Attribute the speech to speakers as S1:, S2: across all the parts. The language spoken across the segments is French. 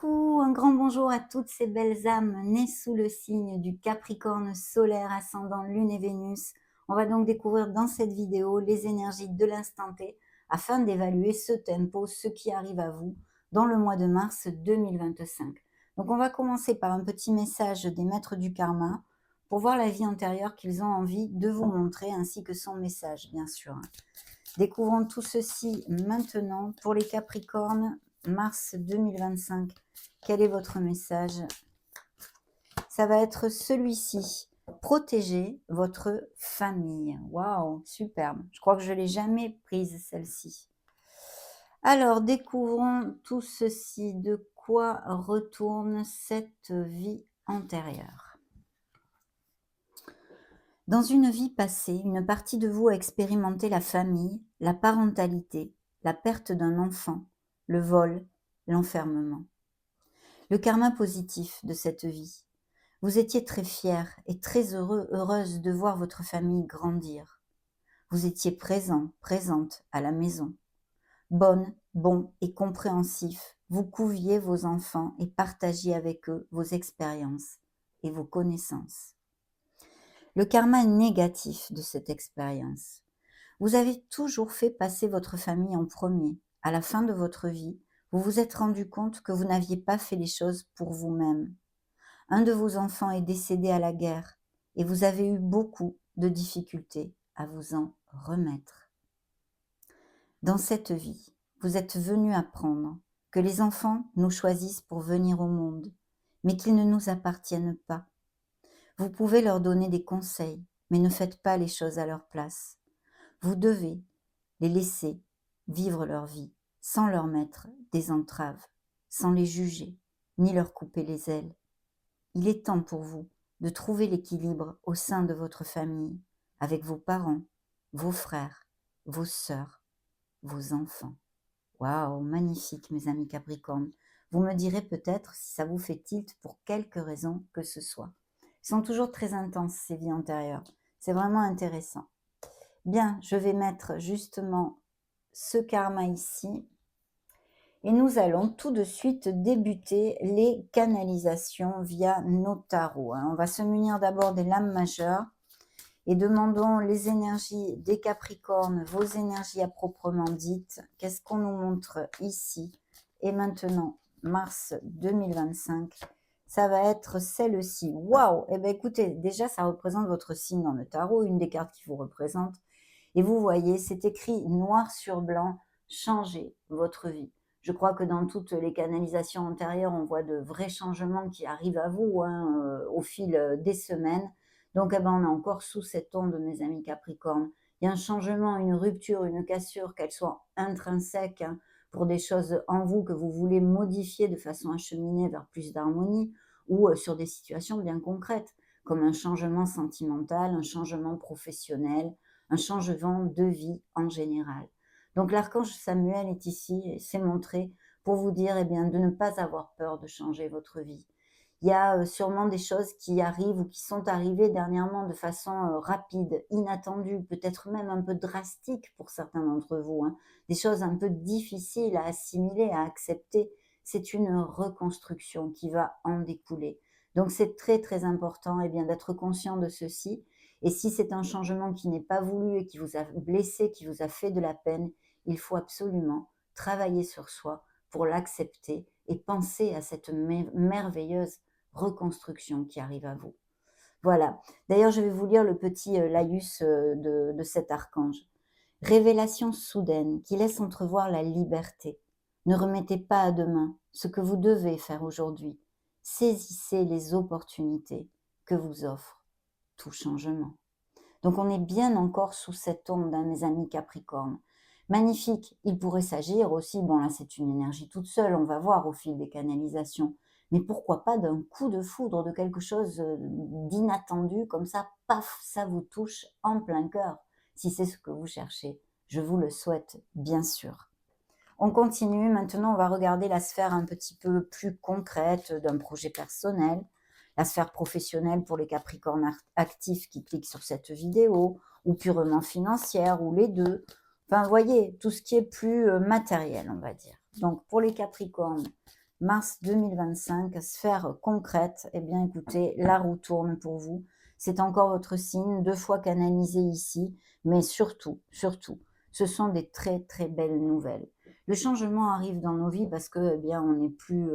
S1: Coucou, un grand bonjour à toutes ces belles âmes nées sous le signe du Capricorne solaire ascendant Lune et Vénus. On va donc découvrir dans cette vidéo les énergies de l'instant T afin d'évaluer ce tempo, ce qui arrive à vous dans le mois de mars 2025. Donc on va commencer par un petit message des maîtres du karma pour voir la vie antérieure qu'ils ont envie de vous montrer ainsi que son message bien sûr. Découvrons tout ceci maintenant pour les Capricornes. Mars 2025, quel est votre message? Ça va être celui-ci. Protégez votre famille. Waouh, superbe. Je crois que je ne l'ai jamais prise, celle-ci. Alors, découvrons tout ceci. De quoi retourne cette vie antérieure? Dans une vie passée, une partie de vous a expérimenté la famille, la parentalité, la perte d'un enfant, le vol, l'enfermement. Le karma positif de cette vie. Vous étiez très fiers et très heureuse de voir votre famille grandir. Vous étiez présente à la maison. Bon et compréhensif, vous couviez vos enfants et partagiez avec eux vos expériences et vos connaissances. Le karma négatif de cette expérience. Vous avez toujours fait passer votre famille en premier. À la fin de votre vie, vous vous êtes rendu compte que vous n'aviez pas fait les choses pour vous-même. Un de vos enfants est décédé à la guerre et vous avez eu beaucoup de difficultés à vous en remettre. Dans cette vie, vous êtes venu apprendre que les enfants nous choisissent pour venir au monde, mais qu'ils ne nous appartiennent pas. Vous pouvez leur donner des conseils, mais ne faites pas les choses à leur place. Vous devez les laisser vivre leur vie, sans leur mettre des entraves, sans les juger, ni leur couper les ailes. Il est temps pour vous de trouver l'équilibre au sein de votre famille, avec vos parents, vos frères, vos sœurs, vos enfants. Waouh, magnifique mes amis Capricorne. Vous me direz peut-être si ça vous fait tilt pour quelque raison que ce soit. Ils sont toujours très intenses ces vies antérieures. C'est vraiment intéressant. Bien, je vais mettre justement ce karma ici. Et nous allons tout de suite débuter les canalisations via nos tarots. On va se munir d'abord des lames majeures et demandons les énergies des Capricornes, vos énergies à proprement dites. Qu'est-ce qu'on nous montre ici? Et maintenant, mars 2025, ça va être celle-ci. Waouh! Eh bien écoutez, déjà ça représente votre signe dans le tarot, une des cartes qui vous représente. Et vous voyez, c'est écrit noir sur blanc, changez votre vie. Je crois que dans toutes les canalisations antérieures, on voit de vrais changements qui arrivent à vous au fil des semaines. Donc, on est encore sous cette onde, mes amis Capricorne. Il y a un changement, une rupture, une cassure, qu'elle soit intrinsèque pour des choses en vous que vous voulez modifier de façon à cheminer vers plus d'harmonie ou sur des situations bien concrètes, comme un changement sentimental, un changement professionnel, un changement de vie en général. Donc l'archange Samuel est ici et s'est montré pour vous dire de ne pas avoir peur de changer votre vie. Il y a sûrement des choses qui arrivent ou qui sont arrivées dernièrement de façon rapide, inattendue, peut-être même un peu drastique pour certains d'entre vous, des choses un peu difficiles à assimiler, à accepter. C'est une reconstruction qui va en découler. Donc c'est très très important d'être conscient de ceci. Et si c'est un changement qui n'est pas voulu et qui vous a blessé, qui vous a fait de la peine, il faut absolument travailler sur soi pour l'accepter et penser à cette merveilleuse reconstruction qui arrive à vous. Voilà. D'ailleurs, je vais vous lire le petit laïus de cet archange. Révélation soudaine qui laisse entrevoir la liberté. Ne remettez pas à demain ce que vous devez faire aujourd'hui. Saisissez les opportunités que vous offre tout changement. Donc on est bien encore sous cette onde, mes amis Capricorne. Magnifique, il pourrait s'agir aussi, bon là c'est une énergie toute seule, on va voir au fil des canalisations, mais pourquoi pas d'un coup de foudre, de quelque chose d'inattendu, comme ça, paf, ça vous touche en plein cœur. Si c'est ce que vous cherchez, je vous le souhaite bien sûr. On continue, maintenant on va regarder la sphère un petit peu plus concrète d'un projet personnel, la sphère professionnelle pour les Capricornes actifs qui cliquent sur cette vidéo, ou purement financière, ou les deux. Enfin, vous voyez, tout ce qui est plus matériel, on va dire. Donc, pour les Capricornes, mars 2025, sphère concrète, eh bien écoutez, la roue tourne pour vous. C'est encore votre signe, 2 fois canalisé ici, mais surtout, surtout, ce sont des très, très belles nouvelles. Le changement arrive dans nos vies parce que, eh bien, on n'est plus,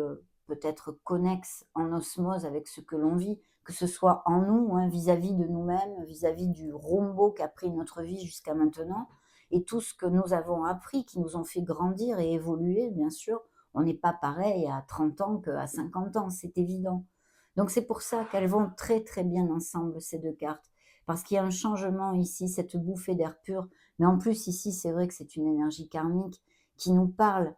S1: peut-être connexe, en osmose avec ce que l'on vit, que ce soit en nous, hein, vis-à-vis de nous-mêmes, vis-à-vis du rombo qu'a pris notre vie jusqu'à maintenant et tout ce que nous avons appris, qui nous ont fait grandir et évoluer, bien sûr. On n'est pas pareil à 30 ans qu'à 50 ans, c'est évident. Donc c'est pour ça qu'elles vont très très bien ensemble, ces 2 cartes. Parce qu'il y a un changement ici, cette bouffée d'air pur. Mais en plus ici, c'est vrai que c'est une énergie karmique qui nous parle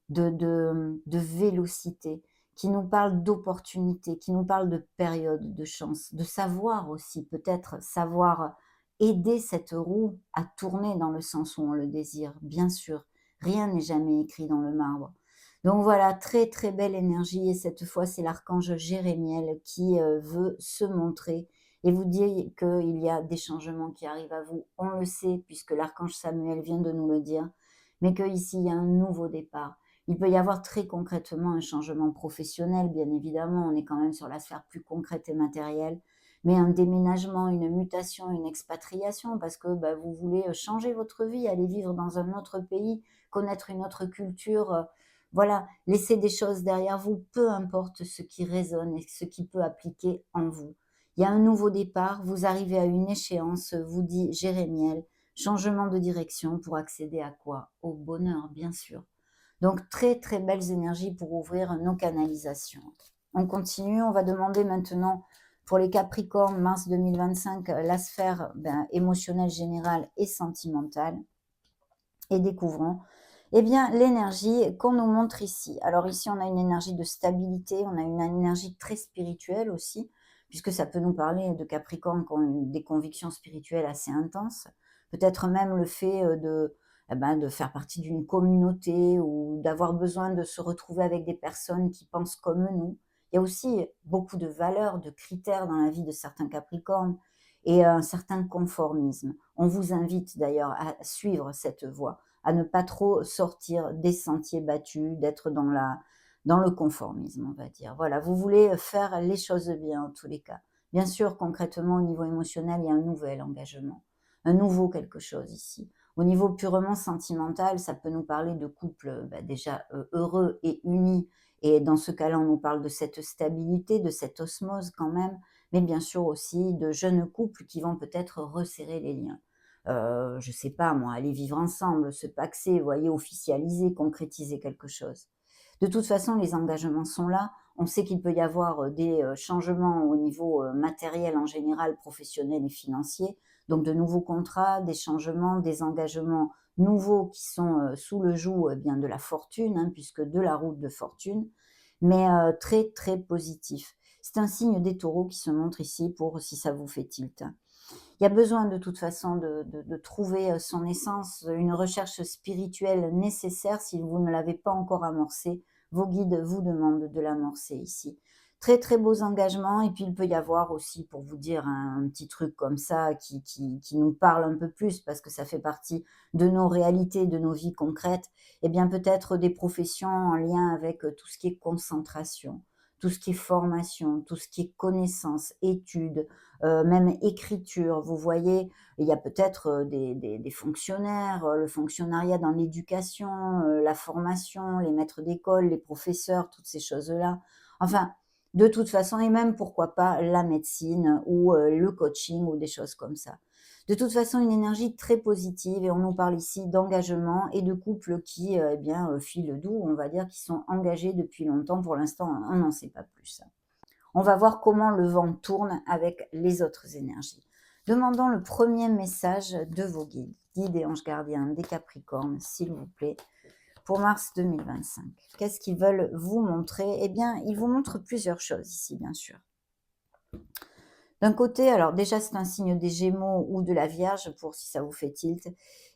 S1: de vélocité, qui nous parle d'opportunité, qui nous parle de période, de chance, de savoir aussi, peut-être savoir aider cette roue à tourner dans le sens où on le désire, bien sûr. Rien n'est jamais écrit dans le marbre. Donc voilà, très très belle énergie et cette fois c'est l'archange Jérémiel qui veut se montrer et vous dire qu'il y a des changements qui arrivent à vous. On le sait puisque l'archange Samuel vient de nous le dire, mais qu'ici il y a un nouveau départ. Il peut y avoir très concrètement un changement professionnel, bien évidemment, on est quand même sur la sphère plus concrète et matérielle, mais un déménagement, une mutation, une expatriation, parce que bah, vous voulez changer votre vie, aller vivre dans un autre pays, connaître une autre culture, voilà, laisser des choses derrière vous, peu importe ce qui résonne et ce qui peut appliquer en vous. Il y a un nouveau départ, vous arrivez à une échéance, vous dit Jérémiel, changement de direction pour accéder à quoi? Au bonheur, bien sûr. Donc très, très belles énergies pour ouvrir nos canalisations. On continue, on va demander maintenant pour les Capricornes, mars 2025, la sphère émotionnelle générale et sentimentale. Et découvrons eh bien, l'énergie qu'on nous montre ici. Alors ici, on a une énergie de stabilité, on a une énergie très spirituelle aussi, puisque ça peut nous parler de Capricorne qui ont des convictions spirituelles assez intenses. Peut-être même le fait de faire partie d'une communauté ou d'avoir besoin de se retrouver avec des personnes qui pensent comme nous. Il y a aussi beaucoup de valeurs, de critères dans la vie de certains Capricornes et un certain conformisme. On vous invite d'ailleurs à suivre cette voie, à ne pas trop sortir des sentiers battus, d'être dans le conformisme, on va dire. Voilà, vous voulez faire les choses bien en tous les cas. Bien sûr, concrètement, au niveau émotionnel, il y a un nouvel engagement, un nouveau quelque chose ici. Au niveau purement sentimental, ça peut nous parler de couples déjà heureux et unis. Et dans ce cas-là, on nous parle de cette stabilité, de cette osmose quand même, mais bien sûr aussi de jeunes couples qui vont peut-être resserrer les liens. Je ne sais pas moi, aller vivre ensemble, se paxer, vous voyez, officialiser, concrétiser quelque chose. De toute façon, les engagements sont là. On sait qu'il peut y avoir des changements au niveau matériel en général, professionnel et financier. Donc de nouveaux contrats, des changements, des engagements nouveaux qui sont sous le joug bien de la fortune, hein, puisque de la route de fortune, mais très très positif. C'est un signe des taureaux qui se montre ici pour si ça vous fait tilt. Il y a besoin de toute façon de trouver son essence, une recherche spirituelle nécessaire si vous ne l'avez pas encore amorcée. Vos guides vous demandent de l'amorcer ici. Très très beaux engagements et puis il peut y avoir aussi, pour vous dire un petit truc comme ça qui nous parle un peu plus parce que ça fait partie de nos réalités, de nos vies concrètes, et bien peut-être des professions en lien avec tout ce qui est concentration, tout ce qui est formation, tout ce qui est connaissance, études, même écriture. Vous voyez, il y a peut-être des fonctionnaires, le fonctionnariat dans l'éducation, la formation, les maîtres d'école, les professeurs, toutes ces choses-là. Enfin, de toute façon, et même pourquoi pas la médecine ou le coaching ou des choses comme ça. De toute façon, une énergie très positive et on nous parle ici d'engagement et de couples qui, filent doux, on va dire, qui sont engagés depuis longtemps. Pour l'instant, on n'en sait pas plus. On va voir comment le vent tourne avec les autres énergies. Demandons le premier message de vos guides, guides et anges gardiens des Capricornes, s'il vous plaît, pour mars 2025. Qu'est-ce qu'ils veulent vous montrer? Eh bien, ils vous montrent plusieurs choses ici, bien sûr. D'un côté, alors déjà, c'est un signe des Gémeaux ou de la Vierge, pour si ça vous fait tilt.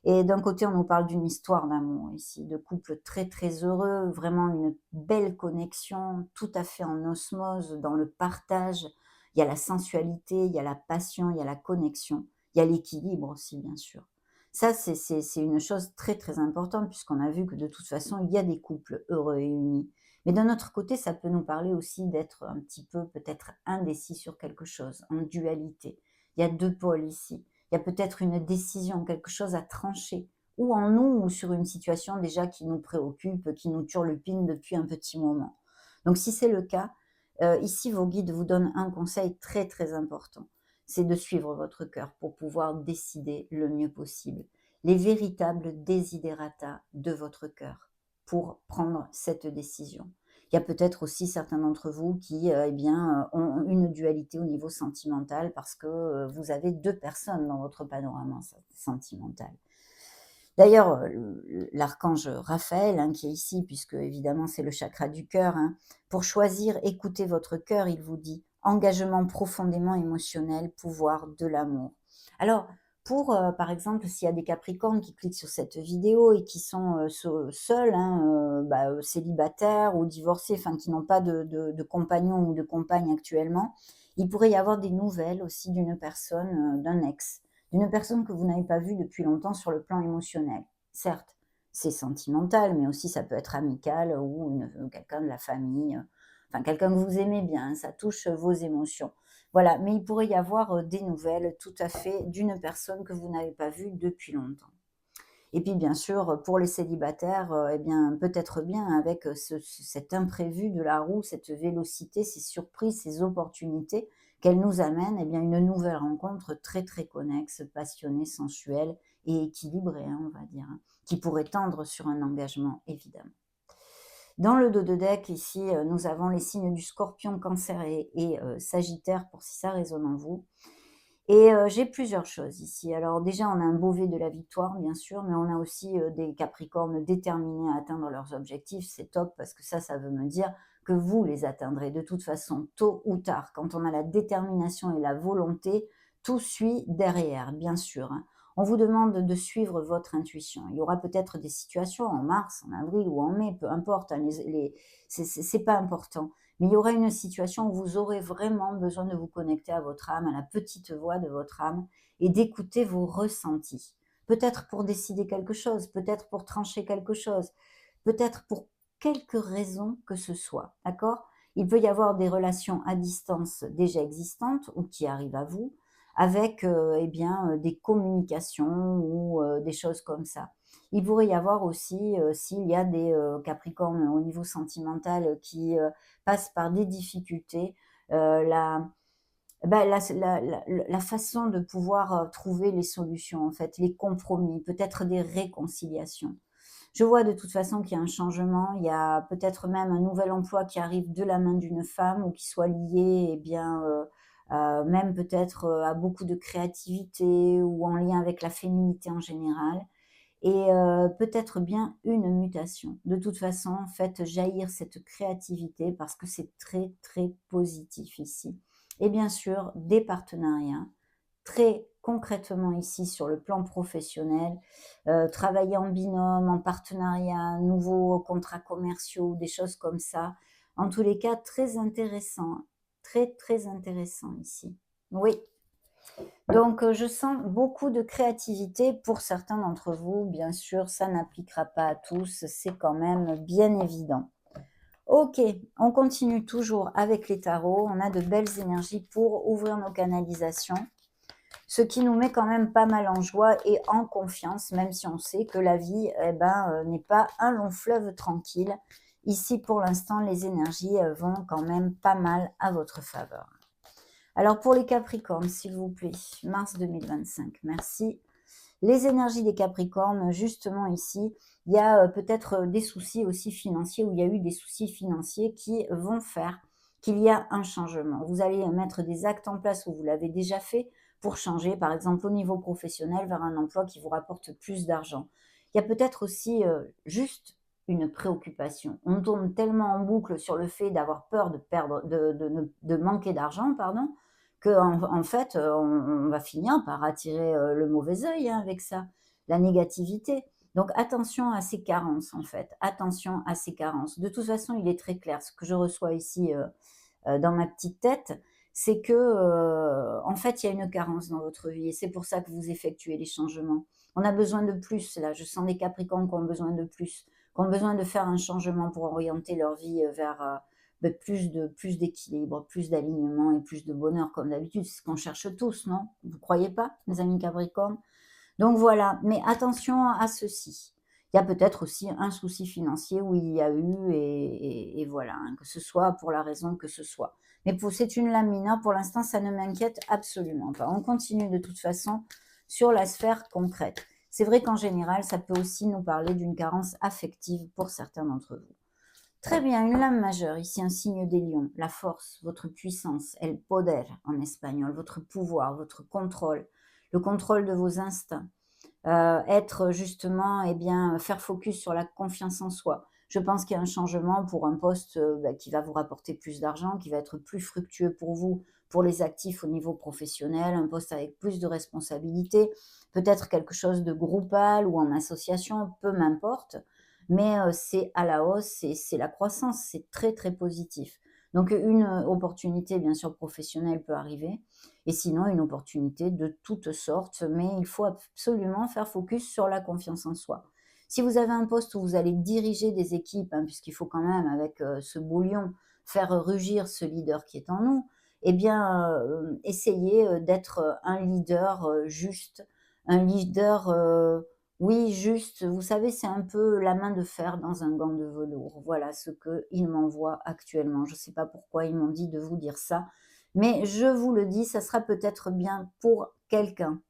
S1: Et d'un côté, on nous parle d'une histoire d'amour ici, de couple très très heureux, vraiment une belle connexion, tout à fait en osmose, dans le partage. Il y a la sensualité, il y a la passion, il y a la connexion, il y a l'équilibre aussi, bien sûr. Ça, c'est une chose très très importante, puisqu'on a vu que de toute façon, il y a des couples heureux et unis. Mais d'un autre côté, ça peut nous parler aussi d'être un petit peu peut-être indécis sur quelque chose, en dualité. Il y a 2 pôles ici. Il y a peut-être une décision, quelque chose à trancher, ou en nous ou sur une situation déjà qui nous préoccupe, qui nous turlupine depuis un petit moment. Donc si c'est le cas, ici vos guides vous donnent un conseil très, très important. C'est de suivre votre cœur pour pouvoir décider le mieux possible. Les véritables desiderata de votre cœur pour prendre cette décision. Il y a peut-être aussi certains d'entre vous qui, ont une dualité au niveau sentimental parce que, vous avez 2 personnes dans votre panorama sentimental. D'ailleurs, l'archange Raphaël, hein, qui est ici, puisque évidemment c'est le chakra du cœur, hein, pour choisir, écouter votre cœur, il vous dit: «Engagement profondément émotionnel, pouvoir de l'amour». Alors pour, par exemple, s'il y a des capricornes qui cliquent sur cette vidéo et qui sont, seuls, hein, célibataires ou divorcés, enfin qui n'ont pas de compagnon ou de compagne actuellement, il pourrait y avoir des nouvelles aussi d'une personne, d'un ex. D'une personne que vous n'avez pas vue depuis longtemps sur le plan émotionnel. Certes, c'est sentimental, mais aussi ça peut être amical ou quelqu'un de la famille, enfin quelqu'un que vous aimez bien, hein, ça touche vos émotions. Voilà, mais il pourrait y avoir des nouvelles tout à fait d'une personne que vous n'avez pas vue depuis longtemps. Et puis bien sûr, pour les célibataires, eh bien, peut-être bien avec, cet imprévu de la roue, cette vélocité, ces surprises, ces opportunités qu'elle nous amène, eh bien, une nouvelle rencontre très, très connexe, passionnée, sensuelle et équilibrée, hein, on va dire, hein, qui pourrait tendre sur un engagement évidemment. Dans le dos de deck ici, nous avons les signes du Scorpion, Cancer et Sagittaire pour si ça résonne en vous. Et j'ai plusieurs choses ici. Alors déjà, on a un Beauvais de la victoire, bien sûr, mais on a aussi, des Capricornes déterminés à atteindre leurs objectifs. C'est top parce que ça veut me dire que vous les atteindrez de toute façon, tôt ou tard. Quand on a la détermination et la volonté, tout suit derrière, bien sûr, hein. On vous demande de suivre votre intuition. Il y aura peut-être des situations en mars, en avril ou en mai, peu importe, hein, c'est pas important. Mais il y aura une situation où vous aurez vraiment besoin de vous connecter à votre âme, à la petite voix de votre âme et d'écouter vos ressentis. Peut-être pour décider quelque chose, peut-être pour trancher quelque chose, peut-être pour quelque raison que ce soit, d'accord? Il peut y avoir des relations à distance déjà existantes ou qui arrivent à vous avec, des communications ou, des choses comme ça. Il pourrait y avoir aussi, s'il y a des, capricornes au niveau sentimental, qui, passent par des difficultés, la la façon de pouvoir, trouver les solutions en fait, les compromis, peut-être des réconciliations. Je vois de toute façon qu'il y a un changement, il y a peut-être même un nouvel emploi qui arrive de la main d'une femme ou qui soit lié même peut-être, à beaucoup de créativité ou en lien avec la féminité en général et peut-être bien une mutation. De toute façon, faites jaillir cette créativité parce que c'est très, très positif ici. Et bien sûr, des partenariats, très concrètement ici sur le plan professionnel, travailler en binôme, en partenariat, nouveaux contrats commerciaux, des choses comme ça. En tous les cas, très intéressant, très, très intéressant ici. Oui. Donc, je sens beaucoup de créativité pour certains d'entre vous. Bien sûr, ça n'appliquera pas à tous, c'est quand même bien évident. OK, on continue toujours avec les tarots. On a de belles énergies pour ouvrir nos canalisations, ce qui nous met quand même pas mal en joie et en confiance, même si on sait que la vie, n'est pas un long fleuve tranquille. Ici, pour l'instant, les énergies, vont quand même pas mal à votre faveur. Alors pour les Capricornes, s'il vous plaît, mars 2025, merci. Les énergies des Capricornes, justement ici, il y a peut-être des soucis aussi financiers, ou il y a eu des soucis financiers qui vont faire qu'il y a un changement. Vous allez mettre des actes en place, ou vous l'avez déjà fait, pour changer, par exemple au niveau professionnel, vers un emploi qui vous rapporte plus d'argent. Il y a peut-être aussi juste une préoccupation. On tourne tellement en boucle sur le fait d'avoir peur de perdre, de manquer d'argent, pardon, qu'en fait, on va finir par attirer, le mauvais œil, hein, avec ça, la négativité. Donc attention à ces carences, en fait, attention à ces carences. De toute façon, il est très clair, ce que je reçois ici, dans ma petite tête, c'est que, en fait, il y a une carence dans votre vie et c'est pour ça que vous effectuez les changements. On a besoin de plus là, je sens des capricornes qui ont besoin de plus. qui ont besoin de faire un changement pour orienter leur vie vers plus d'équilibre, plus d'alignement et plus de bonheur, comme d'habitude. C'est ce qu'on cherche tous, non? Vous croyez pas, mes amis Capricorne? Donc voilà, mais attention à ceci. Il y a peut-être aussi un souci financier où il y a eu et voilà, hein, que ce soit pour la raison que ce soit. Mais c'est une lame mineure, pour l'instant, ça ne m'inquiète absolument pas. On continue de toute façon sur la sphère concrète. C'est vrai qu'en général, ça peut aussi nous parler d'une carence affective pour certains d'entre vous. Très bien, une lame majeure, ici un signe des lions, la force, votre puissance, el poder en espagnol, votre pouvoir, votre contrôle, le contrôle de vos instincts. Être justement, eh bien, faire focus sur la confiance en soi. Je pense qu'il y a un changement pour un poste qui va vous rapporter plus d'argent, qui va être plus fructueux pour vous, pour les actifs au niveau professionnel, un poste avec plus de responsabilités, peut-être quelque chose de groupal ou en association, peu m'importe, mais c'est à la hausse, c'est la croissance, c'est très très positif. Donc une opportunité bien sûr professionnelle peut arriver, et sinon une opportunité de toutes sortes, mais il faut absolument faire focus sur la confiance en soi. Si vous avez un poste où vous allez diriger des équipes, hein, puisqu'il faut quand même avec ce beau lion faire rugir ce leader qui est en nous, eh bien essayez d'être un leader juste, un leader oui juste, vous savez c'est un peu la main de fer dans un gant de velours. Voilà ce qu'ils m'envoient actuellement. Je ne sais pas pourquoi ils m'ont dit de vous dire ça, mais je vous le dis, ça sera peut-être bien pour quelqu'un.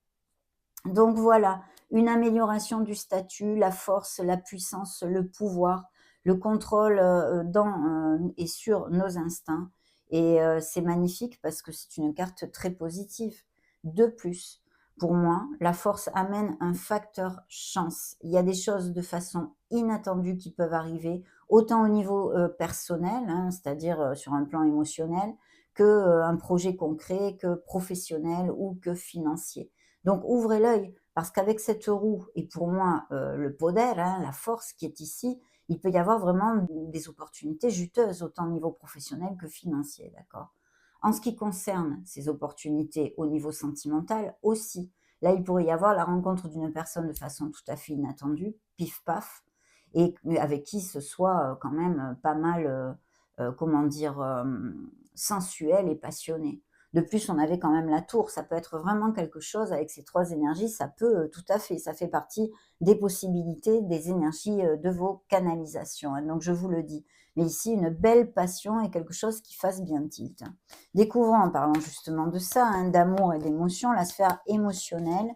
S1: Donc voilà, une amélioration du statut, la force, la puissance, le pouvoir, le contrôle dans et sur nos instincts. Et c'est magnifique parce que c'est une carte très positive. De plus, pour moi, la force amène un facteur chance. Il y a des choses de façon inattendue qui peuvent arriver, autant au niveau personnel, hein, c'est-à-dire sur un plan émotionnel, que un projet concret, que professionnel ou que financier. Donc ouvrez l'œil, parce qu'avec cette roue et pour moi le poder, hein, la force qui est ici, il peut y avoir vraiment des opportunités juteuses, autant au niveau professionnel que financier, d'accord? En ce qui concerne ces opportunités au niveau sentimental aussi, là il pourrait y avoir la rencontre d'une personne de façon tout à fait inattendue, pif paf, et avec qui ce soit quand même pas mal, comment dire, sensuel et passionné. De plus, on avait quand même la tour, ça peut être vraiment quelque chose avec ces 3 énergies, ça peut, tout à fait, ça fait partie des possibilités, des énergies, de vos canalisations, hein, donc je vous le dis. Mais ici, une belle passion et quelque chose qui fasse bien tilt. Découvrons, en parlant justement de ça, hein, d'amour et d'émotion, la sphère émotionnelle.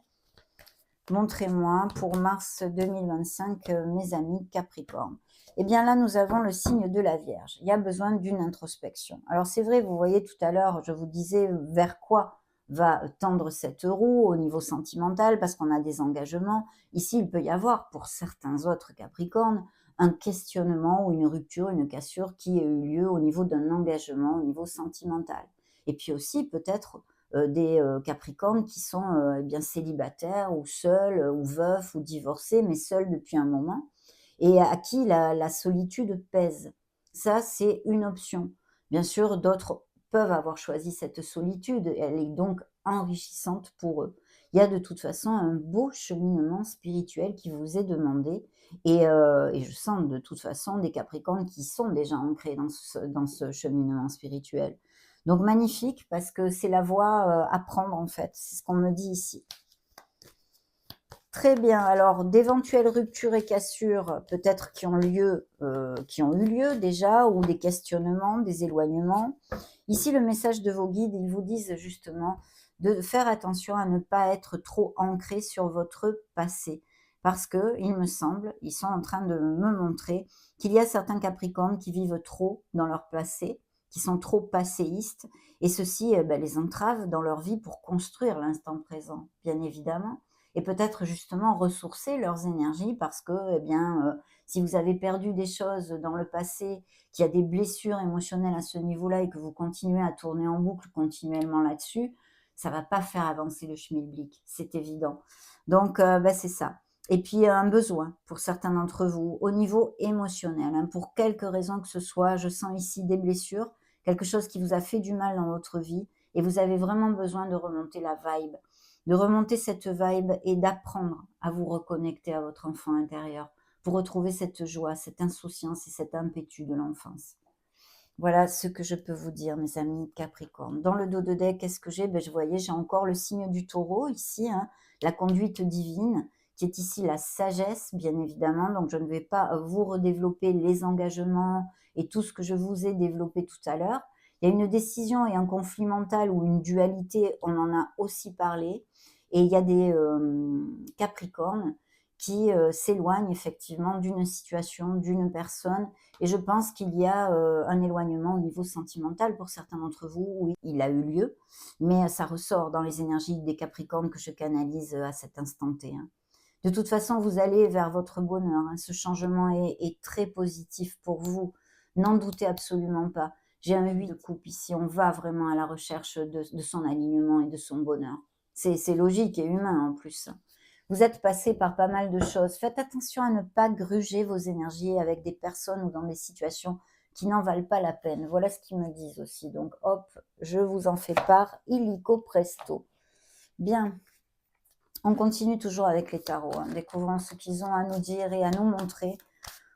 S1: Montrez-moi pour mars 2025, mes amis Capricorne. Eh bien là, nous avons le signe de la Vierge. Il y a besoin d'une introspection. Alors c'est vrai, vous voyez tout à l'heure, je vous disais vers quoi va tendre cette roue au niveau sentimental, parce qu'on a des engagements. Ici, il peut y avoir, pour certains autres Capricornes, un questionnement ou une rupture, une cassure qui a eu lieu au niveau d'un engagement, au niveau sentimental. Et puis aussi, peut-être des Capricornes qui sont eh bien célibataires ou seuls ou veufs ou divorcés, mais seuls depuis un moment et à qui la solitude pèse. Ça, c'est une option. Bien sûr, d'autres peuvent avoir choisi cette solitude et elle est donc enrichissante pour eux. Il y a de toute façon un beau cheminement spirituel qui vous est demandé et je sens de toute façon des Capricornes qui sont déjà ancrés dans ce cheminement spirituel. Donc magnifique parce que c'est la voie à prendre en fait, c'est ce qu'on me dit ici. Très bien, alors d'éventuelles ruptures et cassures peut-être qui ont eu lieu déjà, ou des questionnements, des éloignements. Ici le message de vos guides, ils vous disent justement de faire attention à ne pas être trop ancré sur votre passé. Parce que, il me semble, ils sont en train de me montrer qu'il y a certains Capricornes qui vivent trop dans leur passé, qui sont trop passéistes, et ceci les entrave dans leur vie pour construire l'instant présent, bien évidemment, et peut-être justement ressourcer leurs énergies parce que, si vous avez perdu des choses dans le passé, qu'il y a des blessures émotionnelles à ce niveau-là et que vous continuez à tourner en boucle continuellement là-dessus, ça va pas faire avancer le schmilblick, c'est évident. Donc, c'est ça. Et puis, un besoin pour certains d'entre vous au niveau émotionnel, hein, pour quelque raison que ce soit. Je sens ici des blessures, quelque chose qui vous a fait du mal dans votre vie et vous avez vraiment besoin de remonter la vibe, de remonter cette vibe et d'apprendre à vous reconnecter à votre enfant intérieur pour retrouver cette joie, cette insouciance et cet impétu de l'enfance. Voilà ce que je peux vous dire, mes amis Capricorne. Dans le dos de deck, qu'est-ce que j'ai? Je voyais, j'ai encore le signe du taureau ici, hein, la conduite divine, qui est ici la sagesse, bien évidemment. Donc, je ne vais pas vous redévelopper les engagements et tout ce que je vous ai développé tout à l'heure. Il y a une décision et un conflit mental ou une dualité, on en a aussi parlé. Et il y a des Capricornes qui s'éloignent effectivement d'une situation, d'une personne, et je pense qu'il y a un éloignement au niveau sentimental pour certains d'entre vous, où il a eu lieu, mais ça ressort dans les énergies des Capricornes que je canalise à cet instant T, hein. De toute façon, vous allez vers votre bonheur, hein. Ce changement est très positif pour vous. N'en doutez absolument pas. J'ai un 8 de coupe ici. On va vraiment à la recherche de son alignement et de son bonheur. C'est logique et humain en plus. Vous êtes passé par pas mal de choses. Faites attention à ne pas gruger vos énergies avec des personnes ou dans des situations qui n'en valent pas la peine. Voilà ce qu'ils me disent aussi. Donc hop, je vous en fais part, illico presto. Bien, on continue toujours avec les tarots, hein. Découvrons ce qu'ils ont à nous dire et à nous montrer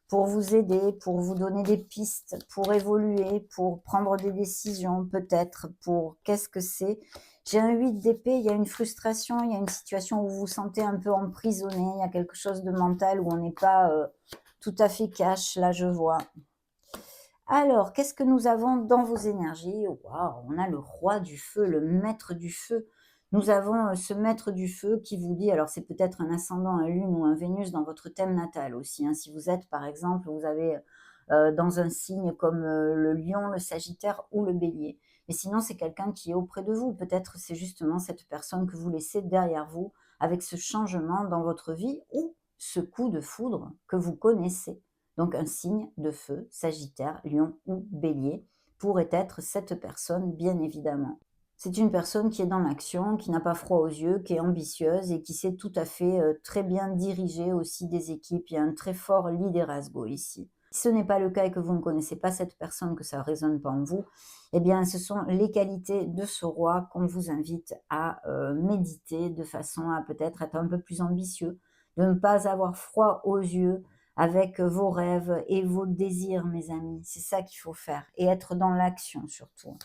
S1: pour vous aider, pour vous donner des pistes, pour évoluer, pour prendre des décisions peut-être, pour qu'est-ce que c'est. J'ai un 8 d'épée, il y a une frustration, il y a une situation où vous vous sentez un peu emprisonné, il y a quelque chose de mental où on n'est pas tout à fait cash, là je vois. Alors, qu'est-ce que nous avons dans vos énergies? Waouh, on a le roi du feu, le maître du feu. Nous avons ce maître du feu qui vous dit, alors c'est peut-être un ascendant, un lune ou un Vénus dans votre thème natal aussi, hein. Si vous êtes par exemple, vous avez dans un signe comme le lion, le sagittaire ou le bélier. Mais sinon, c'est quelqu'un qui est auprès de vous. Peut-être c'est justement cette personne que vous laissez derrière vous avec ce changement dans votre vie ou ce coup de foudre que vous connaissez. Donc un signe de feu, Sagittaire, Lion ou Bélier, pourrait être cette personne, bien évidemment. C'est une personne qui est dans l'action, qui n'a pas froid aux yeux, qui est ambitieuse et qui sait tout à fait très bien diriger aussi des équipes. Il y a un très fort liderazgo ici. Si ce n'est pas le cas et que vous ne connaissez pas cette personne, que ça ne résonne pas en vous, eh bien ce sont les qualités de ce roi qu'on vous invite à méditer de façon à peut-être être un peu plus ambitieux, de ne pas avoir froid aux yeux, avec vos rêves et vos désirs, mes amis. C'est ça qu'il faut faire et être dans l'action surtout.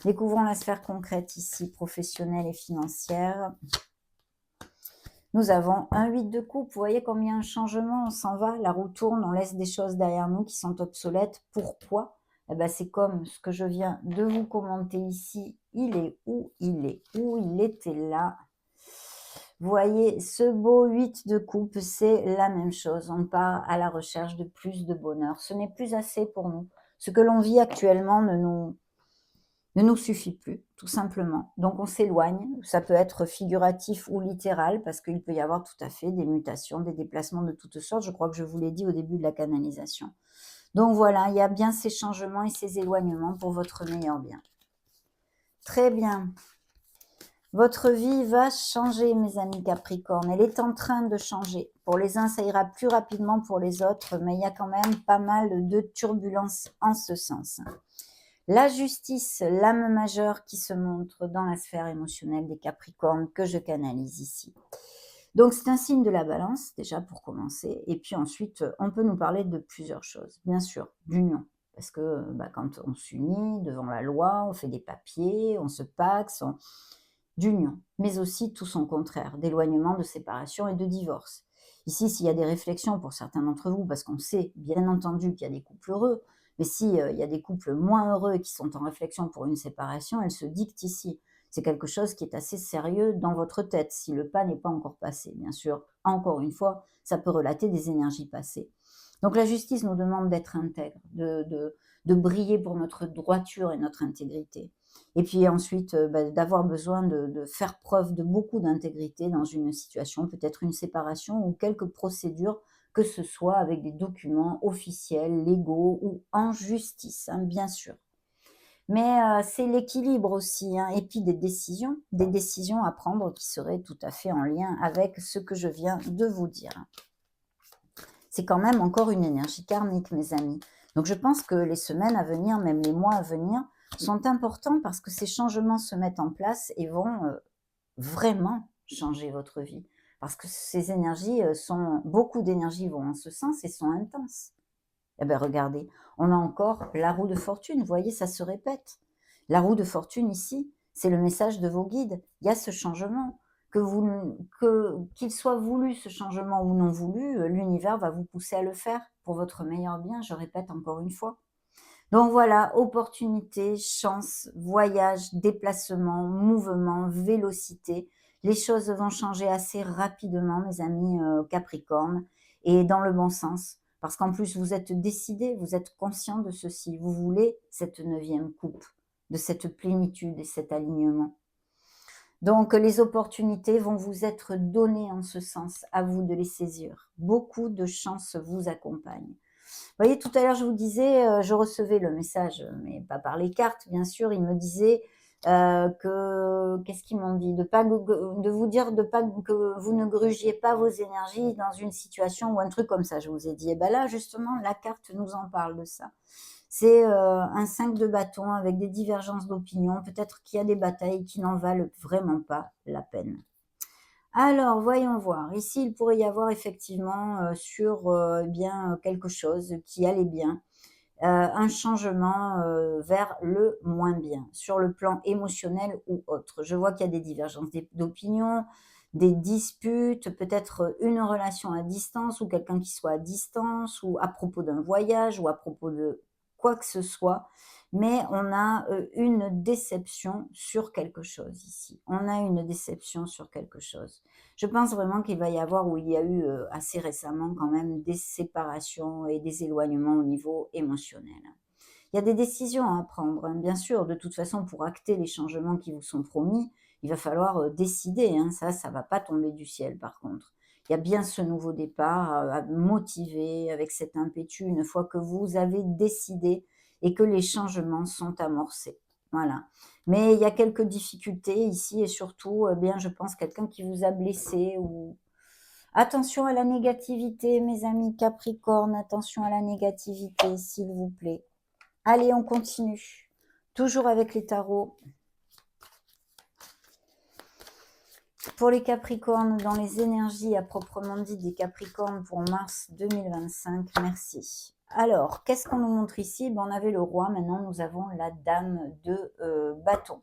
S1: Découvrons la sphère concrète ici, professionnelle et financière. Nous avons un 8 de coupe. Vous voyez combien un changement, on s'en va, la roue tourne, on laisse des choses derrière nous qui sont obsolètes. Pourquoi? Eh ben, c'est comme ce que je viens de vous commenter ici. Il est où? Il est où? Il était là. Vous voyez, ce beau 8 de coupe, c'est la même chose. On part à la recherche de plus de bonheur. Ce n'est plus assez pour nous. Ce que l'on vit actuellement ne nous suffit plus, tout simplement. Donc on s'éloigne. Ça peut être figuratif ou littéral, parce qu'il peut y avoir tout à fait des mutations, des déplacements de toutes sortes. Je crois que je vous l'ai dit au début de la canalisation. Donc voilà, il y a bien ces changements et ces éloignements pour votre meilleur bien. Très bien. Votre vie va changer, mes amis Capricorne. Elle est en train de changer. Pour les uns, ça ira plus rapidement pour les autres, mais il y a quand même pas mal de turbulences en ce sens. La justice, l'âme majeure qui se montre dans la sphère émotionnelle des Capricornes que je canalise ici. Donc, c'est un signe de la balance, déjà pour commencer. Et puis ensuite, on peut nous parler de plusieurs choses. Bien sûr, d'union. Parce que quand on s'unit devant la loi, on fait des papiers, on se paxe, d'union, mais aussi tout son contraire, d'éloignement, de séparation et de divorce. Ici, s'il y a des réflexions pour certains d'entre vous, parce qu'on sait bien entendu qu'il y a des couples heureux, mais s'il y a des couples moins heureux et qui sont en réflexion pour une séparation, elle se dicte ici. C'est quelque chose qui est assez sérieux dans votre tête, si le pas n'est pas encore passé. Bien sûr, encore une fois, ça peut relater des énergies passées. Donc la justice nous demande d'être intègre, de briller pour notre droiture et notre intégrité. Et puis ensuite, d'avoir besoin de faire preuve de beaucoup d'intégrité dans une situation, peut-être une séparation ou quelques procédures, que ce soit avec des documents officiels, légaux ou en justice, hein, bien sûr. Mais c'est l'équilibre aussi, hein, et puis des décisions à prendre qui seraient tout à fait en lien avec ce que je viens de vous dire. C'est quand même encore une énergie karmique, mes amis. Donc je pense que les semaines à venir, même les mois à venir, sont importants parce que ces changements se mettent en place et vont vraiment changer votre vie. parce que ces énergies beaucoup d'énergies vont en ce sens et sont intenses. Eh bien, regardez, on a encore la roue de fortune. Vous voyez, ça se répète. La roue de fortune ici, c'est le message de vos guides. Il y a ce changement. Qu'il soit voulu, ce changement, ou non voulu, l'univers va vous pousser à le faire pour votre meilleur bien, je répète encore une fois. Donc voilà, opportunité, chance, voyage, déplacement, mouvement, vélocité. Les choses vont changer assez rapidement, mes amis Capricorne, et dans le bon sens. Parce qu'en plus, vous êtes décidé, vous êtes conscient de ceci. Vous voulez cette 9e coupe, de cette plénitude et cet alignement. Donc les opportunités vont vous être données en ce sens, à vous de les saisir. Beaucoup de chance vous accompagne. Vous voyez, tout à l'heure, je vous disais, je recevais le message, mais pas par les cartes, bien sûr. Ils me disaient qu'est-ce qu'ils m'ont dit? De vous dire que vous ne grugiez pas vos énergies dans une situation ou un truc comme ça. Je vous ai dit, et bien là, justement, la carte nous en parle de ça. C'est un 5 de bâton avec des divergences d'opinion. Peut-être qu'il y a des batailles qui n'en valent vraiment pas la peine. Alors, voyons voir. Ici, il pourrait y avoir effectivement sur bien quelque chose qui allait bien, un changement vers le moins bien, sur le plan émotionnel ou autre. Je vois qu'il y a des divergences d'opinion, des disputes, peut-être une relation à distance ou quelqu'un qui soit à distance ou à propos d'un voyage ou à propos de quoi que ce soit. Mais on a une déception sur quelque chose ici. On a une déception sur quelque chose. Je pense vraiment qu'il va y avoir, ou il y a eu assez récemment quand même, des séparations et des éloignements au niveau émotionnel. Il y a des décisions à prendre, hein, bien sûr. De toute façon, pour acter les changements qui vous sont promis, il va falloir décider. Hein, ça ne va pas tomber du ciel par contre. Il y a bien ce nouveau départ à motiver avec cet impétu une fois que vous avez décidé et que les changements sont amorcés. Voilà. Mais il y a quelques difficultés ici et surtout, bien, je pense, quelqu'un qui vous a blessé ou attention à la négativité, mes amis Capricorne, attention à la négativité, s'il vous plaît. Allez, on continue. Toujours avec les tarots. Pour les Capricornes, dans les énergies à proprement dit des Capricornes pour mars 2025, merci. Alors, qu'est-ce qu'on nous montre ici? On avait le roi, maintenant nous avons la dame de bâton.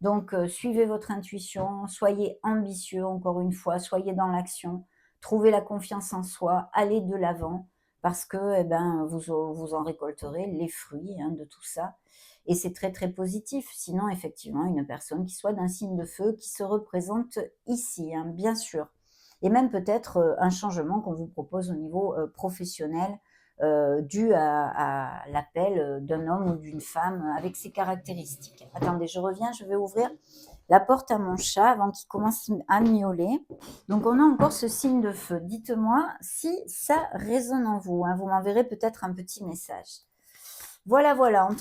S1: Donc, suivez votre intuition, soyez ambitieux, encore une fois, soyez dans l'action, trouvez la confiance en soi, allez de l'avant, parce que vous en récolterez les fruits de tout ça. Et c'est très, très positif. Sinon, effectivement, une personne qui soit d'un signe de feu, qui se représente ici, bien sûr. Et même peut-être un changement qu'on vous propose au niveau professionnel, dû à l'appel d'un homme ou d'une femme avec ces caractéristiques. Attendez, je reviens, je vais ouvrir la porte à mon chat avant qu'il commence à miauler. Donc on a encore ce signe de feu. Dites-moi si ça résonne en vous. Vous m'enverrez peut-être un petit message. Voilà, voilà. En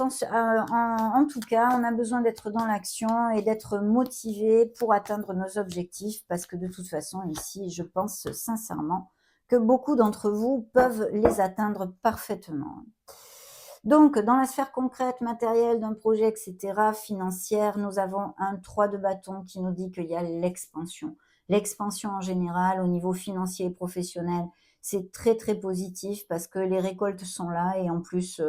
S1: tout cas, on a besoin d'être dans l'action et d'être motivé pour atteindre nos objectifs parce que de toute façon, ici, je pense sincèrement que beaucoup d'entre vous peuvent les atteindre parfaitement. Donc, dans la sphère concrète, matérielle d'un projet, etc., financière, nous avons un 3 de bâton qui nous dit qu'il y a l'expansion. L'expansion en général, au niveau financier et professionnel, c'est très, très positif parce que les récoltes sont là et en plus,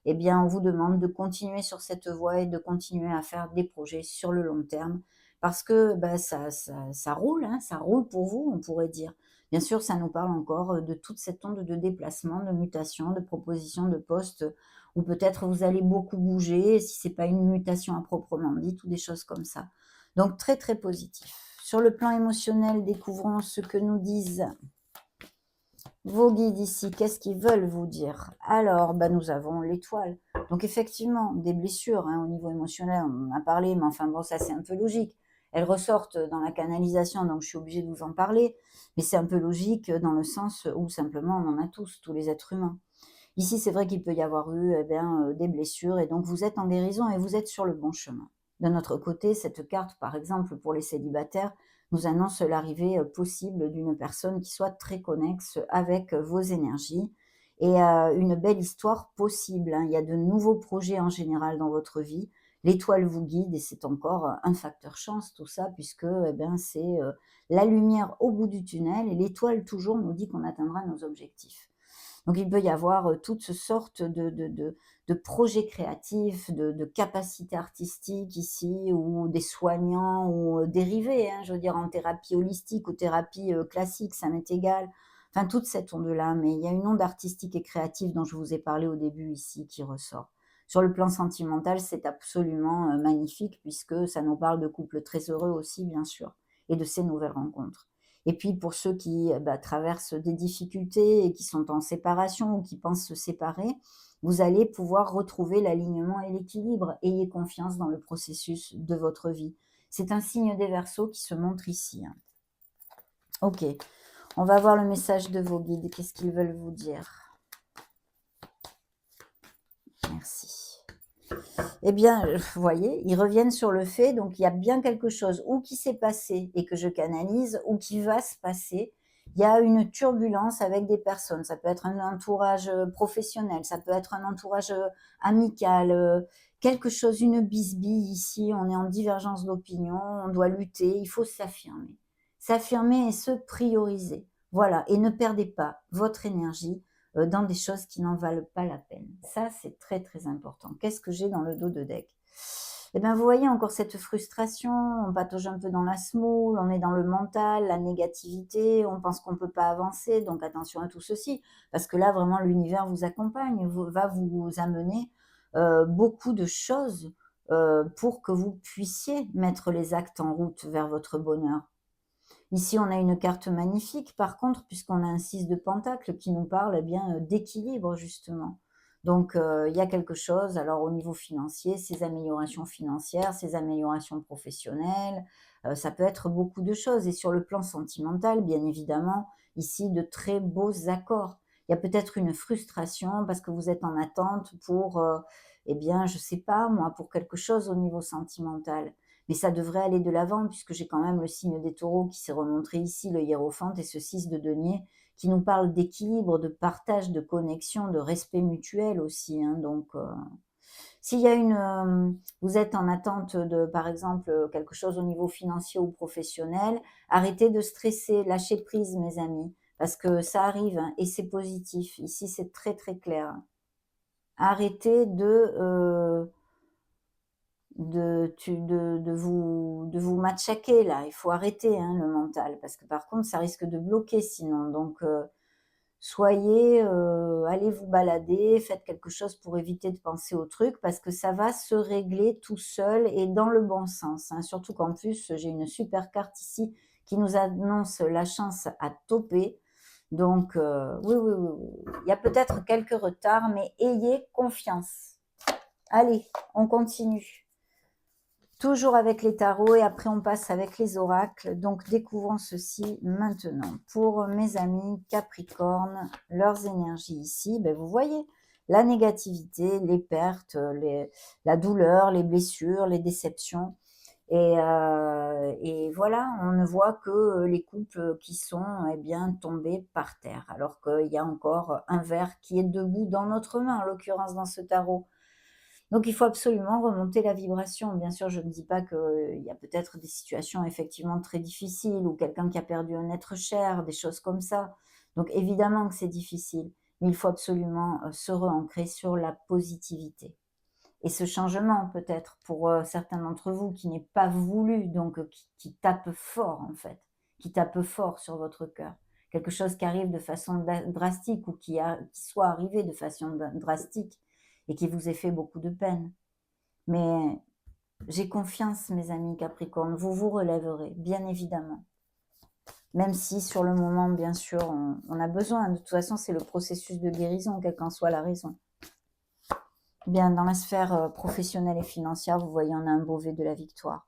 S1: on vous demande de continuer sur cette voie et de continuer à faire des projets sur le long terme parce que ça roule, ça roule pour vous, on pourrait dire. Bien sûr, ça nous parle encore de toute cette onde de déplacement, de mutation, de proposition de poste, ou peut-être vous allez beaucoup bouger, si ce n'est pas une mutation à proprement dit, ou des choses comme ça. Donc très très positif. Sur le plan émotionnel, découvrons ce que nous disent vos guides ici. Qu'est-ce qu'ils veulent vous dire? Alors, nous avons l'étoile. Donc effectivement, des blessures au niveau émotionnel, on en a parlé, mais enfin bon, ça c'est un peu logique. Elles ressortent dans la canalisation, donc je suis obligée de vous en parler. Mais c'est un peu logique dans le sens où simplement on en a tous les êtres humains. Ici, c'est vrai qu'il peut y avoir eu des blessures et donc vous êtes en guérison et vous êtes sur le bon chemin. De notre côté, cette carte, par exemple, pour les célibataires, nous annonce l'arrivée possible d'une personne qui soit très connexe avec vos énergies et une belle histoire possible. Il y a de nouveaux projets en général dans votre vie. L'étoile vous guide et c'est encore un facteur chance tout ça puisque, eh bien, c'est, la lumière au bout du tunnel et l'étoile toujours nous dit qu'on atteindra nos objectifs. Donc il peut y avoir, toutes sortes de projets créatifs, de capacités artistiques ici ou des soignants ou, dérivés, hein, je veux dire en thérapie holistique ou thérapie, classique, ça m'est égal. Enfin toute cette onde-là, mais il y a une onde artistique et créative dont je vous ai parlé au début ici qui ressort. Sur le plan sentimental, c'est absolument, magnifique puisque ça nous parle de couples très heureux aussi bien sûr et de ces nouvelles rencontres. Et puis pour ceux qui, bah, traversent des difficultés et qui sont en séparation ou qui pensent se séparer, vous allez pouvoir retrouver l'alignement et l'équilibre. Ayez confiance dans le processus de votre vie. C'est un signe des Verseaux qui se montre ici, hein. OK, on va voir le message de vos guides. Qu'est-ce qu'ils veulent vous dire? Merci. Eh bien, vous voyez, ils reviennent sur le fait, donc il y a bien quelque chose ou qui s'est passé et que je canalise ou qui va se passer. Il y a une turbulence avec des personnes. Ça peut être un entourage, professionnel, ça peut être un entourage, amical, quelque chose, une bisbille ici, on est en divergence d'opinion, on doit lutter, il faut s'affirmer. S'affirmer et se prioriser. Voilà, et ne perdez pas votre énergie dans des choses qui n'en valent pas la peine. Ça, c'est très, très important. Qu'est-ce que j'ai dans le dos de deck? Eh bien, vous voyez encore cette frustration, on patauge un peu dans la semoule, on est dans le mental, la négativité, on pense qu'on ne peut pas avancer, donc attention à tout ceci, parce que là, vraiment, l'univers vous accompagne, va vous amener beaucoup de choses pour que vous puissiez mettre les actes en route vers votre bonheur. Ici, on a une carte magnifique, par contre, puisqu'on a un 6 de pentacle qui nous parle eh bien d'équilibre, justement. Donc, il y a quelque chose, alors au niveau financier, ces améliorations financières, ces améliorations professionnelles, ça peut être beaucoup de choses. Et sur le plan sentimental, bien évidemment, ici, de très beaux accords. Il y a peut-être une frustration parce que vous êtes en attente pour, eh bien, je sais pas moi, pour quelque chose au niveau sentimental. Mais ça devrait aller de l'avant puisque j'ai quand même le signe des taureaux qui s'est remontré ici, le hiérophante, et ce 6 de denier qui nous parle d'équilibre, de partage, de connexion, de respect mutuel aussi, hein. Donc, s'il y a vous êtes en attente de, par exemple, quelque chose au niveau financier ou professionnel, arrêtez de stresser, lâchez prise, mes amis, parce que ça arrive, hein, et c'est positif. Ici, c'est très, très clair. Arrêtez de vous matraquer là, il faut arrêter, hein, le mental parce que par contre ça risque de bloquer sinon donc soyez, allez vous balader, faites quelque chose pour éviter de penser au truc parce que ça va se régler tout seul et dans le bon sens, hein. Surtout qu'en plus, j'ai une super carte ici qui nous annonce la chance à toper donc oui, oui, oui, oui. Il y a peut-être quelques retards mais ayez confiance. Allez, on continue. Toujours avec les tarots et après on passe avec les oracles. Donc découvrons ceci maintenant. Pour mes amis Capricorne, leurs énergies ici, ben vous voyez, la négativité, les pertes, la douleur, les blessures, les déceptions. Et voilà, on ne voit que les couples qui sont eh bien, tombés par terre, alors qu'il y a encore un verre qui est debout dans notre main, en l'occurrence dans ce tarot. Donc il faut absolument remonter la vibration. Bien sûr, je ne dis pas qu'il y a peut-être des situations effectivement très difficiles ou quelqu'un qui a perdu un être cher, des choses comme ça. Donc évidemment que c'est difficile, mais il faut absolument se re-ancrer sur la positivité. Et ce changement peut-être pour certains d'entre vous qui n'est pas voulu, donc qui tape fort en fait, qui tape fort sur votre cœur. Quelque chose qui arrive de façon drastique ou qui soit arrivé de façon drastique et qui vous ait fait beaucoup de peine. Mais j'ai confiance, mes amis Capricorne, vous vous relèverez, bien évidemment. Même si sur le moment, bien sûr, on a besoin. De toute façon, c'est le processus de guérison, quelle qu'en soit la raison. Bien, dans la sphère professionnelle et financière, vous voyez, on a un brevet de la victoire.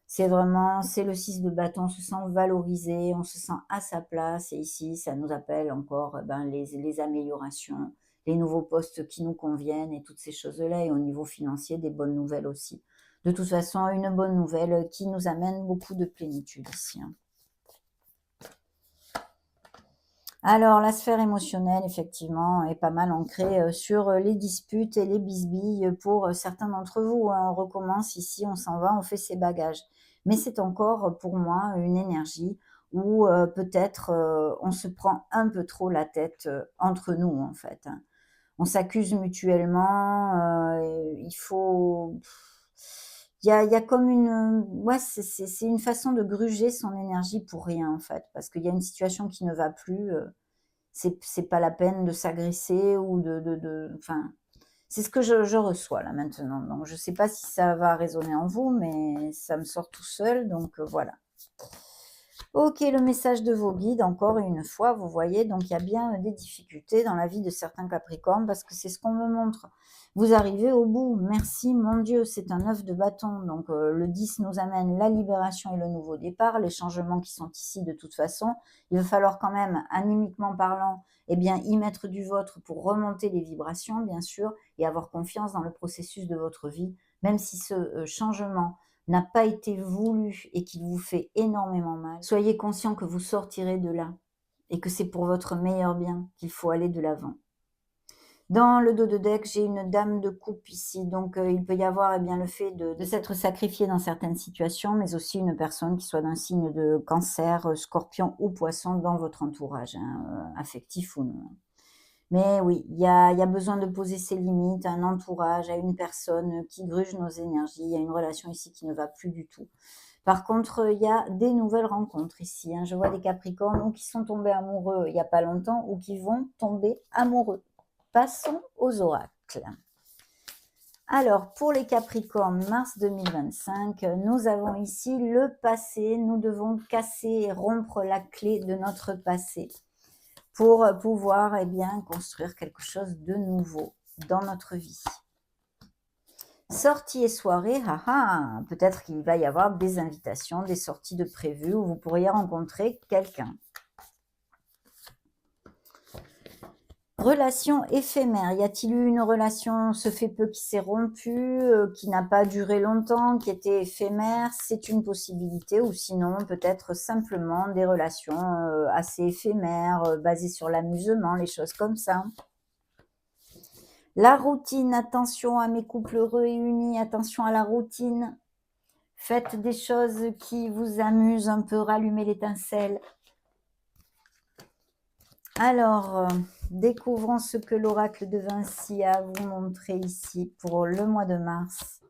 S1: C'est vraiment, c'est le 6 de bâton, on se sent valorisé, on se sent à sa place. Et ici, ça nous appelle encore les améliorations, les nouveaux postes qui nous conviennent et toutes ces choses-là. Et au niveau financier, des bonnes nouvelles aussi. De toute façon, une bonne nouvelle qui nous amène beaucoup de plénitude ici, hein. Alors, la sphère émotionnelle, effectivement, est pas mal ancrée sur les disputes et les bisbilles pour certains d'entre vous, hein. On recommence ici, on s'en va, on fait ses bagages. Mais c'est encore pour moi une énergie où peut-être on se prend un peu trop la tête entre nous, en fait, hein. On s'accuse mutuellement, il faut il y a comme une, ouais, c'est une façon de gruger son énergie pour rien, en fait, parce qu'il y a une situation qui ne va plus, c'est pas la peine de s'agresser ou enfin, c'est ce que je reçois là maintenant, donc je sais pas si ça va résonner en vous, mais ça me sort tout seul, donc voilà. OK, le message de vos guides, encore une fois, vous voyez, donc il y a bien des difficultés dans la vie de certains Capricornes parce que c'est ce qu'on me montre. Vous arrivez au bout, merci mon Dieu, c'est un œuf de bâton. Donc le 10 nous amène la libération et le nouveau départ, les changements qui sont ici de toute façon. Il va falloir quand même, animiquement parlant, eh bien, y mettre du vôtre pour remonter les vibrations, bien sûr, et avoir confiance dans le processus de votre vie, même si ce changement n'a pas été voulu et qu'il vous fait énormément mal, soyez conscient que vous sortirez de là et que c'est pour votre meilleur bien qu'il faut aller de l'avant. Dans le dos de deck, j'ai une dame de coupe ici, donc il peut y avoir eh bien, le fait de s'être sacrifié dans certaines situations, mais aussi une personne qui soit d'un signe de cancer, scorpion ou poisson dans votre entourage, hein, affectif ou non. Mais oui, il y a besoin de poser ses limites à un entourage, à une personne qui gruge nos énergies. Il y a une relation ici qui ne va plus du tout. Par contre, il y a des nouvelles rencontres ici, hein. Je vois des Capricornes ou qui sont tombés amoureux il n'y a pas longtemps ou qui vont tomber amoureux. Passons aux oracles. Alors, pour les Capricornes, mars 2025, nous avons ici le passé. Nous devons casser et rompre la clé de notre passé pour pouvoir eh bien, construire quelque chose de nouveau dans notre vie. Sorties et soirées, peut-être qu'il va y avoir des invitations, des sorties de prévues où vous pourriez rencontrer quelqu'un. Relation éphémère, y a-t-il eu une relation, ce fait peu, qui s'est rompue, qui n'a pas duré longtemps, qui était éphémère? C'est une possibilité, ou sinon peut-être simplement des relations assez éphémères, basées sur l'amusement, les choses comme ça. La routine, attention à mes couples réunis, attention à la routine. Faites des choses qui vous amusent un peu, rallumez l'étincelle. Alors, découvrons ce que l'oracle de Vinci a à vous montrer ici pour le mois de mars.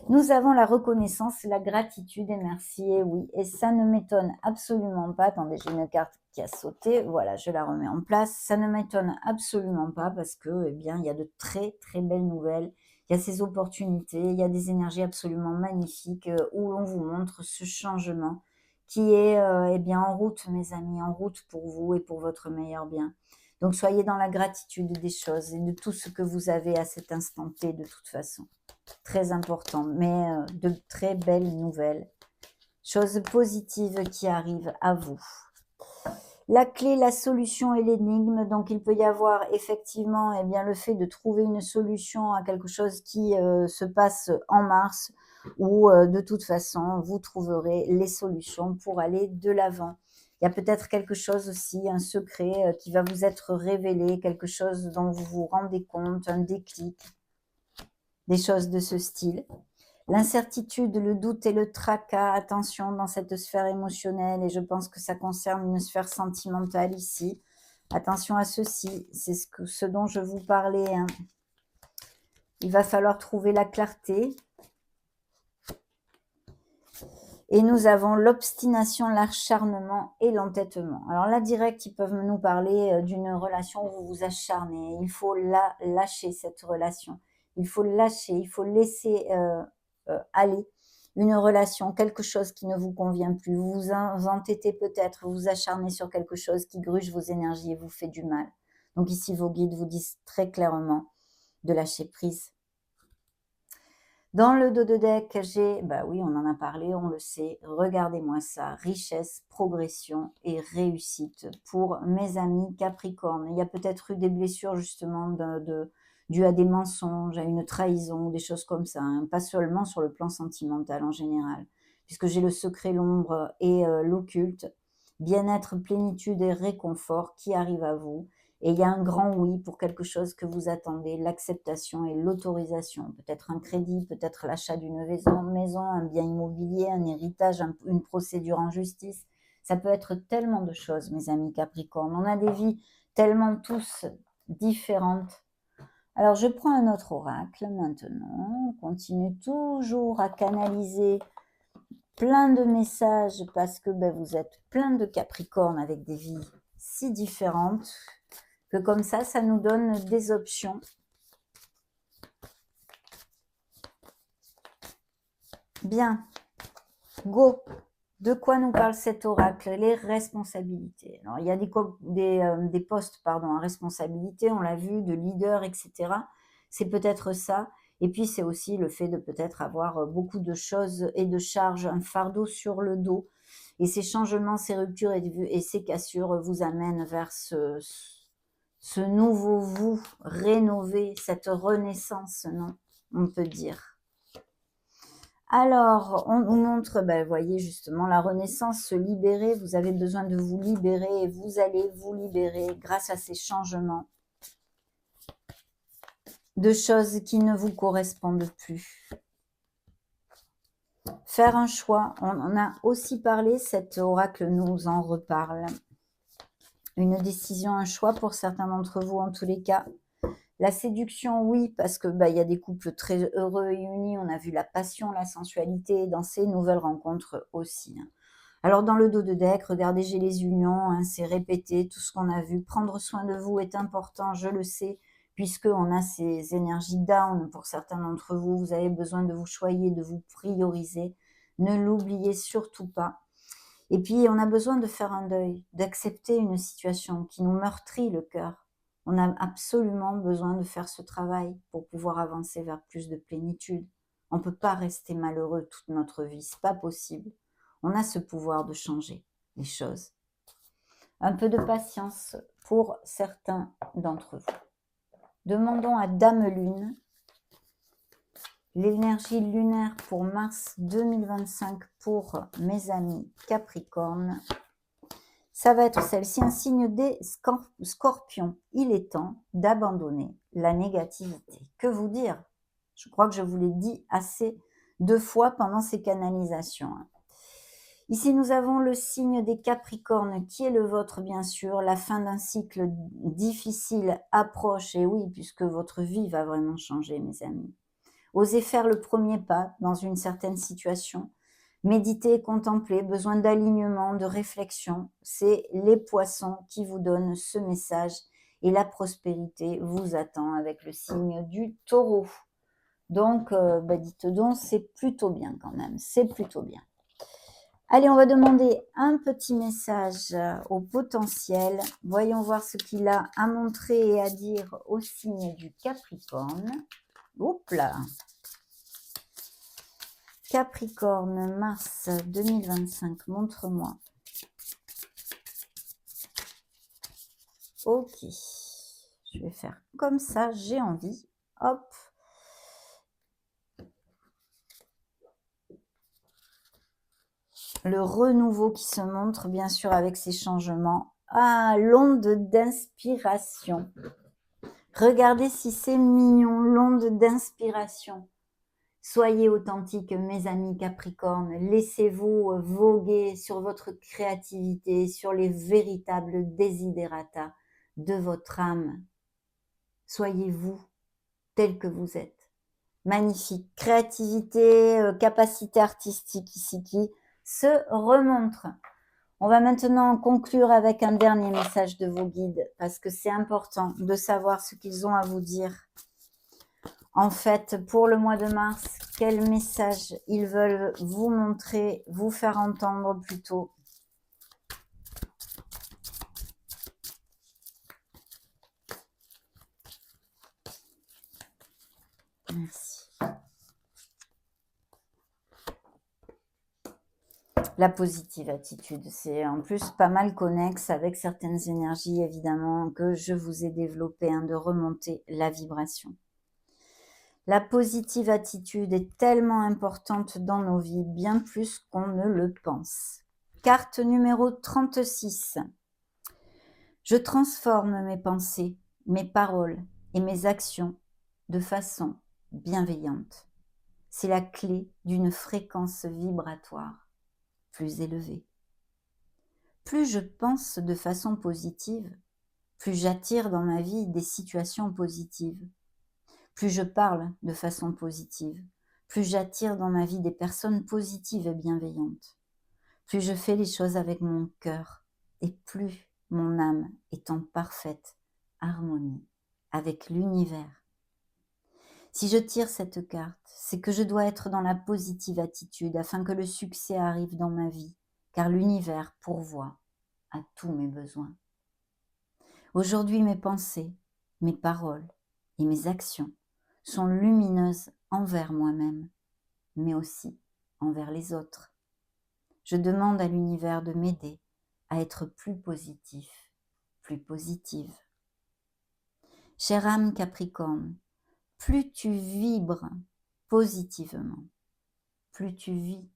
S1: Nous avons la reconnaissance, la gratitude et merci, et oui, et ça ne m'étonne absolument pas. Attendez, j'ai une carte qui a sauté, voilà, je la remets en place. Ça ne m'étonne absolument pas parce que, eh bien, il y a de très, très belles nouvelles. Il y a ces opportunités, il y a des énergies absolument magnifiques où l'on vous montre ce changement qui est eh bien, en route, mes amis, en route pour vous et pour votre meilleur bien. Donc, soyez dans la gratitude des choses et de tout ce que vous avez à cet instant T de toute façon. Très important, mais de très belles nouvelles, choses positives qui arrivent à vous. La clé, la solution et l'énigme, donc il peut y avoir effectivement eh bien, le fait de trouver une solution à quelque chose qui se passe en mars, ou de toute façon, vous trouverez les solutions pour aller de l'avant. Il y a peut-être quelque chose aussi, un secret qui va vous être révélé, quelque chose dont vous vous rendez compte, un déclic, des choses de ce style. L'incertitude, le doute et le tracas, attention dans cette sphère émotionnelle, et je pense que ça concerne une sphère sentimentale ici. Attention à ceci, c'est ce dont je vous parlais, hein. Il va falloir trouver la clarté. Et nous avons l'obstination, l'acharnement et l'entêtement. Alors là, direct, ils peuvent nous parler d'une relation où vous vous acharnez. Il faut lâcher cette relation. Il faut lâcher, il faut laisser aller une relation, quelque chose qui ne vous convient plus. Vous vous entêtez peut-être, vous vous acharnez sur quelque chose qui gruge vos énergies et vous fait du mal. Donc ici, vos guides vous disent très clairement de lâcher prise. Dans le dos de deck, j'ai, bah oui, on en a parlé, on le sait, regardez-moi ça, richesse, progression et réussite pour mes amis Capricorne. Il y a peut-être eu des blessures justement dues à des mensonges, à une trahison, des choses comme ça, hein, pas seulement sur le plan sentimental en général, puisque j'ai le secret, l'ombre et l'occulte. bien-être, plénitude et réconfort qui arrivent à vous. Et il y a un grand oui pour quelque chose que vous attendez, l'acceptation et l'autorisation. Peut-être un crédit, peut-être l'achat d'une maison, un bien immobilier, un héritage, une procédure en justice. Ça peut être tellement de choses, mes amis Capricorne. On a des vies tellement tous différentes. Alors, je prends un autre oracle maintenant. On continue toujours à canaliser plein de messages parce que vous êtes plein de Capricorne avec des vies si différentes que comme ça nous donne des options. Bien, go. De quoi nous parle cet oracle? Les responsabilités. Alors, il y a des postes à responsabilité, on l'a vu, de leader, etc. C'est peut-être ça. Et puis, c'est aussi le fait de peut-être avoir beaucoup de choses et de charges, un fardeau sur le dos. Et ces changements, ces ruptures et ces cassures vous amènent vers ce nouveau vous rénové, cette renaissance, non, on peut dire. Alors, on nous montre, vous voyez justement, la renaissance, se libérer. Vous avez besoin de vous libérer et vous allez vous libérer grâce à ces changements de choses qui ne vous correspondent plus. Faire un choix, on a aussi parlé, cet oracle nous en reparle. Une décision, un choix pour certains d'entre vous en tous les cas. La séduction, oui, parce que il y a des couples très heureux et unis. On a vu la passion, la sensualité dans ces nouvelles rencontres aussi. Alors, dans le dos de deck, regardez, j'ai les unions, c'est répété, tout ce qu'on a vu. Prendre soin de vous est important, je le sais, puisqu'on a ces énergies down. Pour certains d'entre vous, vous avez besoin de vous choyer, de vous prioriser. Ne l'oubliez surtout pas. Et puis, on a besoin de faire un deuil, d'accepter une situation qui nous meurtrit le cœur. On a absolument besoin de faire ce travail pour pouvoir avancer vers plus de plénitude. On ne peut pas rester malheureux toute notre vie, c'est pas possible. On a ce pouvoir de changer les choses. Un peu de patience pour certains d'entre vous. Demandons à Dame Lune l'énergie lunaire pour mars 2025 pour mes amis Capricorne. Ça va être celle-ci, un signe des scorpions. Il est temps d'abandonner la négativité. Que vous dire? Je crois que je vous l'ai dit assez de fois pendant ces canalisations. Ici, nous avons le signe des Capricornes, qui est le vôtre, bien sûr. La fin d'un cycle difficile approche, et oui, puisque votre vie va vraiment changer, mes amis. Osez faire le premier pas dans une certaine situation. Méditer, contempler, besoin d'alignement, de réflexion. C'est les poissons qui vous donnent ce message. Et la prospérité vous attend avec le signe du taureau. Donc, dites donc, c'est plutôt bien quand même. C'est plutôt bien. Allez, on va demander un petit message au potentiel. Voyons voir ce qu'il a à montrer et à dire au signe du Capricorne. Oups là. Capricorne, mars 2025, montre-moi. Ok, je vais faire comme ça, j'ai envie. Hop. Le renouveau qui se montre, bien sûr, avec ces changements. Ah, l'onde d'inspiration. Regardez si c'est mignon, l'onde d'inspiration. Soyez authentiques, mes amis Capricorne. Laissez-vous voguer sur votre créativité, sur les véritables desiderata de votre âme. Soyez vous, tel que vous êtes. Magnifique. Créativité, capacité artistique ici qui se remontre. On va maintenant conclure avec un dernier message de vos guides parce que c'est important de savoir ce qu'ils ont à vous dire. En fait, pour le mois de mars, quel message ils veulent vous montrer, vous faire entendre plutôt. Merci. La positive attitude, c'est en plus pas mal connexe avec certaines énergies, évidemment, que je vous ai développées, de remonter la vibration. La positive attitude est tellement importante dans nos vies, bien plus qu'on ne le pense. Carte numéro 36. Je transforme mes pensées, mes paroles et mes actions de façon bienveillante. C'est la clé d'une fréquence vibratoire plus élevée. Plus je pense de façon positive, plus j'attire dans ma vie des situations positives. Plus je parle de façon positive, plus j'attire dans ma vie des personnes positives et bienveillantes. Plus je fais les choses avec mon cœur et plus mon âme est en parfaite harmonie avec l'univers. Si je tire cette carte, c'est que je dois être dans la positive attitude afin que le succès arrive dans ma vie, car l'univers pourvoit à tous mes besoins. Aujourd'hui, mes pensées, mes paroles et mes actions sont lumineuses envers moi-même, mais aussi envers les autres. Je demande à l'univers de m'aider à être plus positif, plus positive. Chère âme Capricorne, plus tu vibres positivement, plus tu vis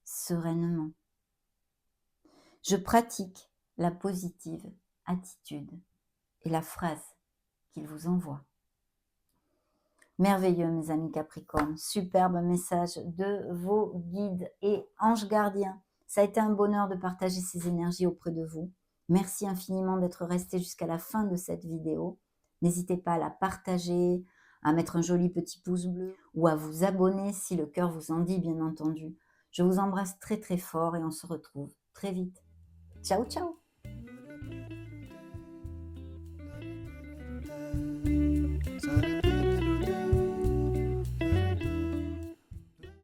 S1: sereinement. Je pratique la positive attitude et la phrase qu'il vous envoie. Merveilleux, mes amis Capricorne, superbe message de vos guides et anges gardiens. Ça a été un bonheur de partager ces énergies auprès de vous. Merci infiniment d'être resté jusqu'à la fin de cette vidéo. N'hésitez pas à la partager, à mettre un joli petit pouce bleu ou à vous abonner si le cœur vous en dit, bien entendu. Je vous embrasse très très fort et on se retrouve très vite. Ciao, ciao!